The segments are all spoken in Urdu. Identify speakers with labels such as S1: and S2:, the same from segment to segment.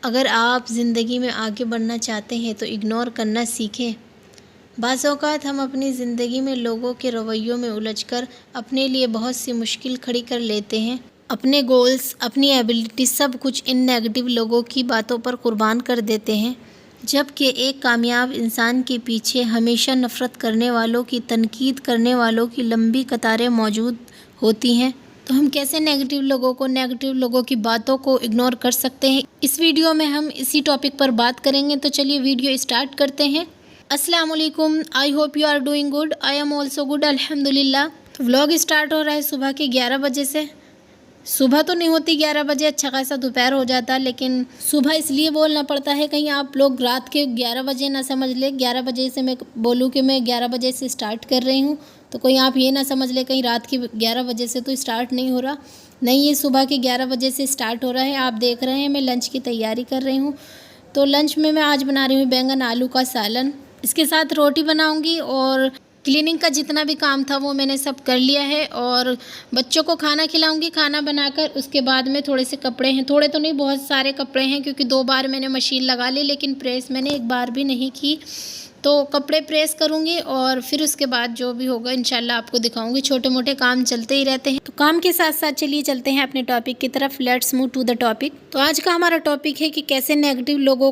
S1: اگر آپ زندگی میں آگے بڑھنا چاہتے ہیں تو اگنور کرنا سیکھیں۔ بعض اوقات ہم اپنی زندگی میں لوگوں کے رویوں میں الجھ کر اپنے لیے بہت سی مشکل کھڑی کر لیتے ہیں۔ اپنے گولز، اپنی ایبلٹی، سب کچھ ان نیگیٹو لوگوں کی باتوں پر قربان کر دیتے ہیں، جبکہ ایک کامیاب انسان کے پیچھے ہمیشہ نفرت کرنے والوں کی، تنقید کرنے والوں کی لمبی قطاریں موجود ہوتی ہیں۔ تو ہم کیسے نیگیٹو لوگوں کی باتوں کو اگنور کر سکتے ہیں، اس ویڈیو میں ہم اسی ٹاپک پر بات کریں گے۔ تو چلیے ویڈیو اسٹارٹ کرتے ہیں۔ السلام علیکم، I hope you are doing good, I am also good, الحمدللہ۔ تو ولاگ اسٹارٹ ہو رہا ہے صبح کے 11 بجے سے۔ صبح تو نہیں ہوتی 11 بجے، اچھا خاصا دوپہر ہو جاتا ہے، لیکن صبح اس لیے بولنا پڑتا ہے کہیں آپ لوگ رات کے 11 بجے نہ سمجھ لیں۔ 11 بجے سے میں بولوں کہ میں 11 بجے سے اسٹارٹ کر رہی ہوں، تو کوئی آپ یہ نہ سمجھ لیں کہیں رات کی 11 بجے سے تو اسٹارٹ نہیں ہو رہا۔ نہیں، یہ صبح کے 11 بجے سے اسٹارٹ ہو رہا ہے۔ آپ دیکھ رہے ہیں میں لنچ کی تیاری کر رہی ہوں۔ تو لنچ میں آج بنا رہی ہوں بینگن آلو کا سالن، اس کے ساتھ روٹی بناؤں گی، اور کلیننگ کا جتنا بھی کام تھا وہ میں نے سب کر لیا ہے، اور بچوں کو کھانا کھلاؤں گی۔ کھانا بنا کر اس کے بعد میں تھوڑے سے کپڑے ہیں، تھوڑے تو نہیں بہت سارے کپڑے ہیں، کیونکہ 2 بار میں نے مشین لگا لی لیکن پریس میں نے 1 بار بھی نہیں کی، تو کپڑے پریس کروں گی، اور پھر اس کے بعد جو بھی ہوگا انشاءاللہ آپ کو دکھاؤں گی۔ چھوٹے موٹے کام چلتے ہی رہتے ہیں، تو کام کے ساتھ ساتھ چلیے چلتے ہیں اپنے ٹاپک کی طرف۔ Let's move to the topic. تو آج کا ہمارا ٹاپک ہے کہ کیسے نیگیٹو لوگوں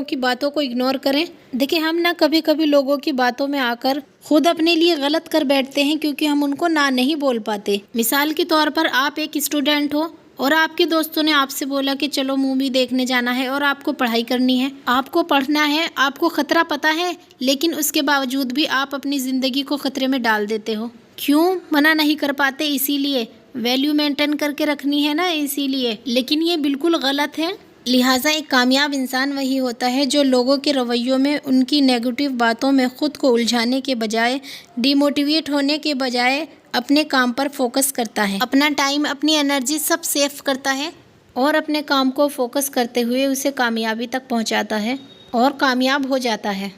S1: کی باتوں کو اگنور کریں۔ دیکھیں، ہم نہ کبھی کبھی لوگوں کی باتوں میں آ کر خود اپنے لیے غلط کر بیٹھتے ہیں، کیونکہ ہم ان کو نہ نہیں بول پاتے۔ مثال کے طور پر آپ ایک اسٹوڈنٹ ہو اور آپ کے دوستوں نے آپ سے بولا کہ چلو مووی دیکھنے جانا ہے، اور آپ کو پڑھائی کرنی ہے، آپ کو پڑھنا ہے، آپ کو خطرہ پتہ ہے، لیکن اس کے باوجود بھی آپ اپنی زندگی کو خطرے میں ڈال دیتے ہو۔ کیوں منع نہیں کر پاتے؟ اسی لیے ویلیو مینٹین کر کے رکھنی ہے نا، اسی لیے۔ لیکن یہ بالکل غلط ہے۔ لہٰذا ایک کامیاب انسان وہی ہوتا ہے جو لوگوں کے رویوں میں، ان کی نیگیٹو باتوں میں خود کو الجھانے کے بجائے، ڈی موٹیویٹ ہونے کے بجائے اپنے کام پر فوکس کرتا ہے، اپنا ٹائم، اپنی انرجی سب سیو کرتا ہے، اور اپنے کام کو فوکس کرتے ہوئے اسے کامیابی تک پہنچاتا ہے اور کامیاب ہو جاتا ہے۔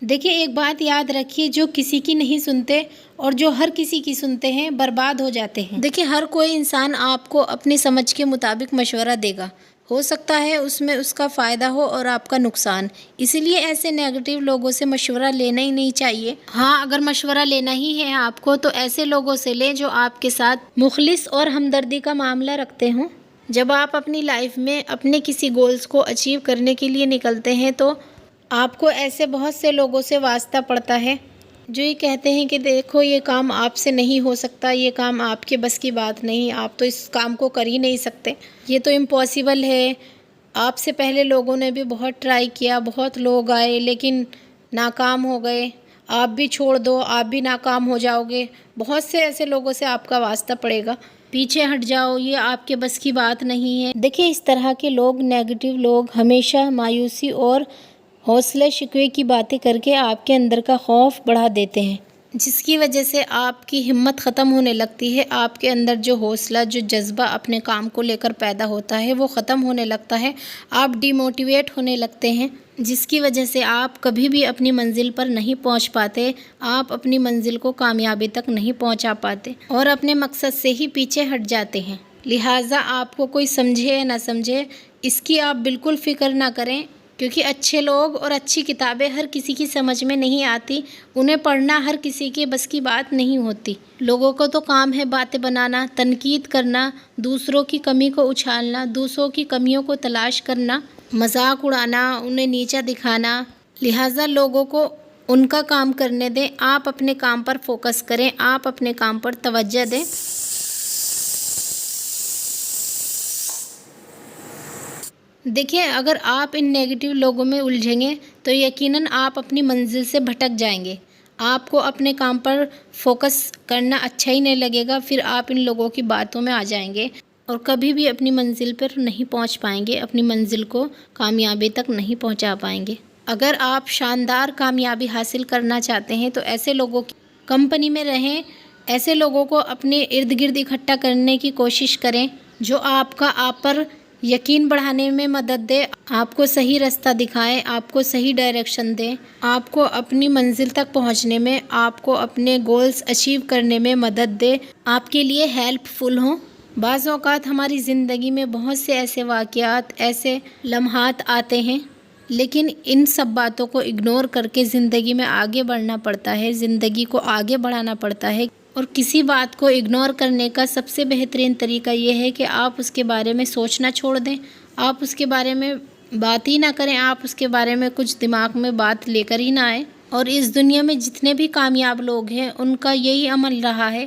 S1: دیکھیے، ایک بات یاد رکھیے، جو کسی کی نہیں سنتے اور جو ہر کسی کی سنتے ہیں برباد ہو جاتے ہیں۔ دیکھیے، ہر کوئی انسان آپ کو اپنی سمجھ کے مطابق مشورہ دے گا، ہو سکتا ہے اس میں اس کا فائدہ ہو اور آپ کا نقصان، اسی لیے ایسے نیگیٹو لوگوں سے مشورہ لینا ہی نہیں چاہیے۔ ہاں، اگر مشورہ لینا ہی ہے آپ کو تو ایسے لوگوں سے لیں جو آپ کے ساتھ مخلص اور ہمدردی کا معاملہ رکھتے ہوں۔ جب آپ اپنی لائف میں اپنے کسی گولز کو اچیو کرنے کے لیے نکلتے ہیں تو آپ کو ایسے بہت سے لوگوں سے واسطہ پڑتا ہے جو یہ کہتے ہیں کہ دیکھو، یہ کام آپ سے نہیں ہو سکتا، یہ کام آپ کے بس کی بات نہیں، آپ تو اس کام کو کر ہی نہیں سکتے، یہ تو امپاسبل ہے۔ آپ سے پہلے لوگوں نے بھی بہت ٹرائی کیا، بہت لوگ آئے لیکن ناکام ہو گئے، آپ بھی چھوڑ دو، آپ بھی ناکام ہو جاؤ گے۔ بہت سے ایسے لوگوں سے آپ کا واسطہ پڑے گا، پیچھے ہٹ جاؤ، یہ آپ کے بس کی بات نہیں ہے۔ دیکھیں، اس طرح کے لوگ، نیگیٹو لوگ، ہمیشہ مایوسی اور حوصلے شکوے کی باتیں کر کے آپ کے اندر کا خوف بڑھا دیتے ہیں، جس کی وجہ سے آپ کی ہمت ختم ہونے لگتی ہے، آپ کے اندر جو حوصلہ، جو جذبہ اپنے کام کو لے کر پیدا ہوتا ہے وہ ختم ہونے لگتا ہے، آپ ڈی موٹیویٹ ہونے لگتے ہیں، جس کی وجہ سے آپ کبھی بھی اپنی منزل پر نہیں پہنچ پاتے، آپ اپنی منزل کو کامیابی تک نہیں پہنچا پاتے اور اپنے مقصد سے ہی پیچھے ہٹ جاتے ہیں۔ لہٰذا آپ کو کوئی سمجھے یا نہ سمجھے، اس کی آپ بالکل فکر نہ کریں، کیونکہ اچھے لوگ اور اچھی کتابیں ہر کسی کی سمجھ میں نہیں آتی، انہیں پڑھنا ہر کسی کے بس کی بات نہیں ہوتی۔ لوگوں کو تو کام ہے باتیں بنانا، تنقید کرنا، دوسروں کی کمی کو اچھالنا، دوسروں کی کمیوں کو تلاش کرنا، مذاق اڑانا، انہیں نیچا دکھانا۔ لہٰذا لوگوں کو ان کا کام کرنے دیں، آپ اپنے کام پر فوکس کریں، آپ اپنے کام پر توجہ دیں۔ دیکھیں، اگر آپ ان نیگیٹو لوگوں میں الجھیں گے تو یقیناً آپ اپنی منزل سے بھٹک جائیں گے، آپ کو اپنے کام پر فوکس کرنا اچھا ہی نہیں لگے گا، پھر آپ ان لوگوں کی باتوں میں آ جائیں گے اور کبھی بھی اپنی منزل پر نہیں پہنچ پائیں گے، اپنی منزل کو کامیابی تک نہیں پہنچا پائیں گے۔ اگر آپ شاندار کامیابی حاصل کرنا چاہتے ہیں تو ایسے لوگوں کی کمپنی میں رہیں، ایسے لوگوں کو اپنے ارد گرد اکٹھا کرنے کی کوشش کریں جو آپ پر یقین بڑھانے میں مدد دے، آپ کو صحیح رستہ دکھائیں، آپ کو صحیح ڈائریکشن دیں، آپ کو اپنی منزل تک پہنچنے میں، آپ کو اپنے گولز اچیو کرنے میں مدد دے، آپ کے لیے ہیلپ فل ہوں۔ بعض اوقات ہماری زندگی میں بہت سے ایسے واقعات، ایسے لمحات آتے ہیں، لیکن ان سب باتوں کو اگنور کر کے زندگی میں آگے بڑھنا پڑتا ہے، زندگی کو آگے بڑھانا پڑتا ہے۔ اور کسی بات کو اگنور کرنے کا سب سے بہترین طریقہ یہ ہے کہ آپ اس کے بارے میں سوچنا چھوڑ دیں، آپ اس کے بارے میں بات ہی نہ کریں، آپ اس کے بارے میں کچھ دماغ میں بات لے کر ہی نہ آئیں۔ اور اس دنیا میں جتنے بھی کامیاب لوگ ہیں ان کا یہی عمل رہا ہے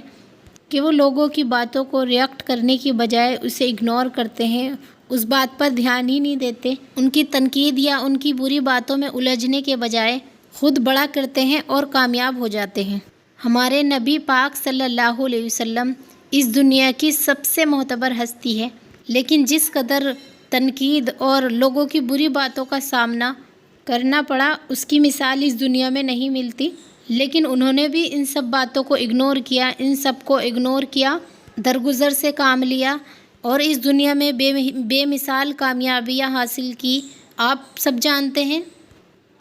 S1: کہ وہ لوگوں کی باتوں کو ریئیکٹ کرنے کی بجائے اسے اگنور کرتے ہیں، اس بات پر دھیان ہی نہیں دیتے، ان کی تنقید یا ان کی بری باتوں میں الجھنے کے بجائے خود بڑا کرتے ہیں اور کامیاب ہو جاتے ہیں۔ ہمارے نبی پاک صلی اللہ علیہ وسلم اس دنیا کی سب سے معتبر ہستی ہے، لیکن جس قدر تنقید اور لوگوں کی بری باتوں کا سامنا کرنا پڑا اس کی مثال اس دنیا میں نہیں ملتی، لیکن انہوں نے بھی ان سب باتوں کو اگنور کیا، ان سب کو اگنور کیا، درگزر سے کام لیا اور اس دنیا میں بے مثال کامیابیاں حاصل کی، آپ سب جانتے ہیں۔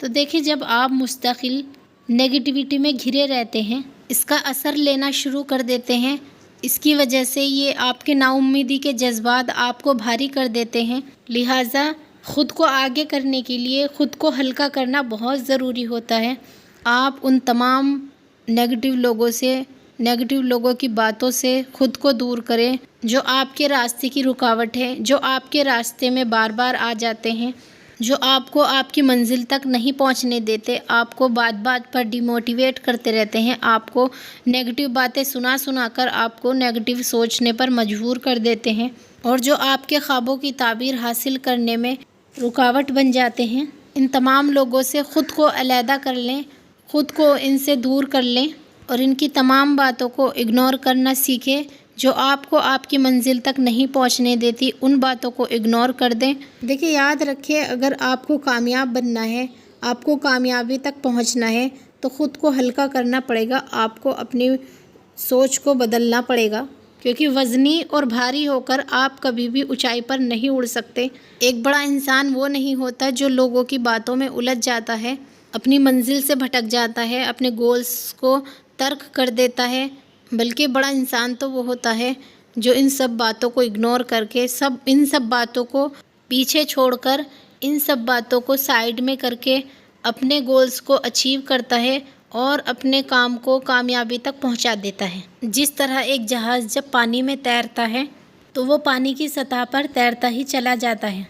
S1: تو دیکھیں، جب آپ مستقل نیگیٹیوٹی میں گھرے رہتے ہیں، اس کا اثر لینا شروع کر دیتے ہیں، اس کی وجہ سے یہ آپ کے نا امیدی کے جذبات آپ کو بھاری کر دیتے ہیں، لہٰذا خود کو آگے کرنے کے لیے خود کو ہلکا کرنا بہت ضروری ہوتا ہے۔ آپ ان تمام نیگیٹیو لوگوں سے، نیگیٹیو لوگوں کی باتوں سے خود کو دور کریں جو آپ کے راستے کی رکاوٹ ہے، جو آپ کے راستے میں بار بار آ جاتے ہیں، جو آپ کو آپ کی منزل تک نہیں پہنچنے دیتے، آپ کو بات بات پر ڈی موٹیویٹ کرتے رہتے ہیں، آپ کو نیگیٹیو باتیں سنا سنا کر آپ کو نیگیٹیو سوچنے پر مجبور کر دیتے ہیں، اور جو آپ کے خوابوں کی تعبیر حاصل کرنے میں رکاوٹ بن جاتے ہیں۔ ان تمام لوگوں سے خود کو علیحدہ کر لیں، خود کو ان سے دور کر لیں اور ان کی تمام باتوں کو اگنور کرنا سیکھیں جو آپ کو آپ کی منزل تک نہیں پہنچنے دیتی، ان باتوں کو اگنور کر دیں۔ دیکھیں، یاد رکھیں، اگر آپ کو کامیاب بننا ہے، آپ کو کامیابی تک پہنچنا ہے تو خود کو ہلکا کرنا پڑے گا، آپ کو اپنی سوچ کو بدلنا پڑے گا، کیونکہ وزنی اور بھاری ہو کر آپ کبھی بھی اونچائی پر نہیں اڑ سکتے۔ ایک بڑا انسان وہ نہیں ہوتا جو لوگوں کی باتوں میں الجھ جاتا ہے، اپنی منزل سے بھٹک جاتا ہے، اپنے گولز کو ترک کر دیتا ہے، بلکہ بڑا انسان تو وہ ہوتا ہے جو ان سب باتوں کو اگنور کر کے ان سب باتوں کو پیچھے چھوڑ کر، ان سب باتوں کو سائیڈ میں کر کے اپنے گولز کو اچیو کرتا ہے اور اپنے کام کو کامیابی تک پہنچا دیتا ہے۔ جس طرح ایک جہاز جب پانی میں تیرتا ہے تو وہ پانی کی سطح پر تیرتا ہی چلا جاتا ہے،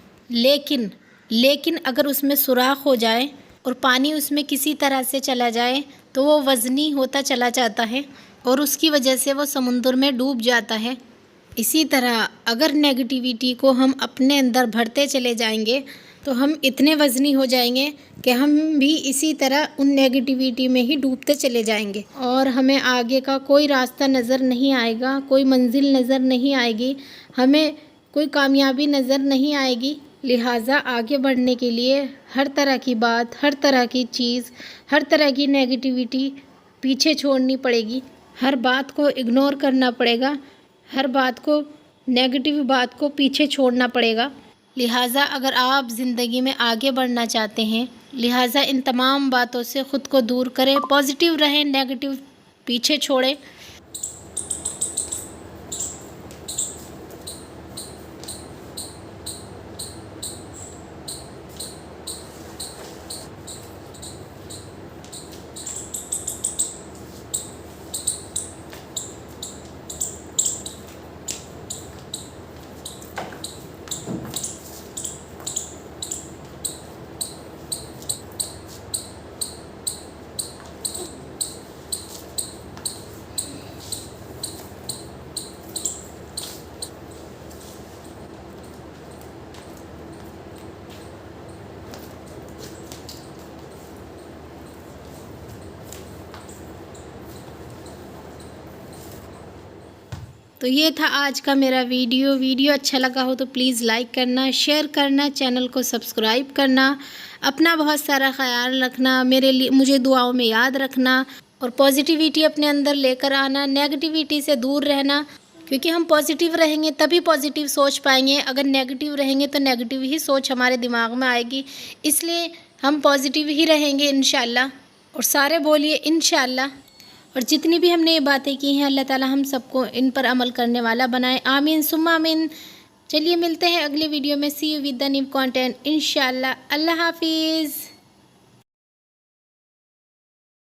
S1: لیکن اگر اس میں سوراخ ہو جائے اور پانی اس میں کسی طرح سے چلا جائے تو وہ وزنی ہوتا چلا جاتا ہے اور اس کی وجہ سے وہ سمندر میں ڈوب جاتا ہے۔ اسی طرح اگر نیگیٹیوٹی کو ہم اپنے اندر بھرتے چلے جائیں گے تو ہم اتنے وزنی ہو جائیں گے کہ ہم بھی اسی طرح ان نیگیٹیوٹی میں ہی ڈوبتے چلے جائیں گے اور ہمیں آگے کا کوئی راستہ نظر نہیں آئے گا، کوئی منزل نظر نہیں آئے گی، ہمیں کوئی کامیابی نظر نہیں آئے گی۔ لہٰذا آگے بڑھنے کے لیے ہر طرح کی بات، ہر طرح کی چیز، ہر طرح کی نیگیٹیوٹی پیچھے چھوڑنی پڑے گی، ہر بات کو اگنور کرنا پڑے گا، ہر بات کو، نیگیٹیو بات کو پیچھے چھوڑنا پڑے گا۔ لہٰذا اگر آپ زندگی میں آگے بڑھنا چاہتے ہیں، لہٰذا ان تمام باتوں سے خود کو دور کریں، پازیٹیو رہیں، نیگیٹیو پیچھے چھوڑیں۔ تو یہ تھا آج کا میرا ویڈیو اچھا لگا ہو تو پلیز لائک کرنا، شیئر کرنا، چینل کو سبسکرائب کرنا، اپنا بہت سارا خیال رکھنا، مجھے دعاؤں میں یاد رکھنا اور پازیٹیوٹی اپنے اندر لے کر آنا، نیگیٹیوٹی سے دور رہنا، کیونکہ ہم پازیٹیو رہیں گے تبھی پازیٹیو سوچ پائیں گے، اگر نیگیٹیو رہیں گے تو نیگیٹیو ہی سوچ ہمارے دماغ میں آئے گی، اس لیے ہم پازیٹیو ہی رہیں گے انشاءاللہ، اور سارے بولیے انشاءاللہ۔ اور جتنی بھی ہم نے یہ باتیں کی ہیں اللہ تعالی ہم سب کو ان پر عمل کرنے والا بنائے، آمین ثم آمین۔ چلیے ملتے ہیں اگلی ویڈیو میں، see you with the new content انشاءاللہ۔ اللہ حافظ۔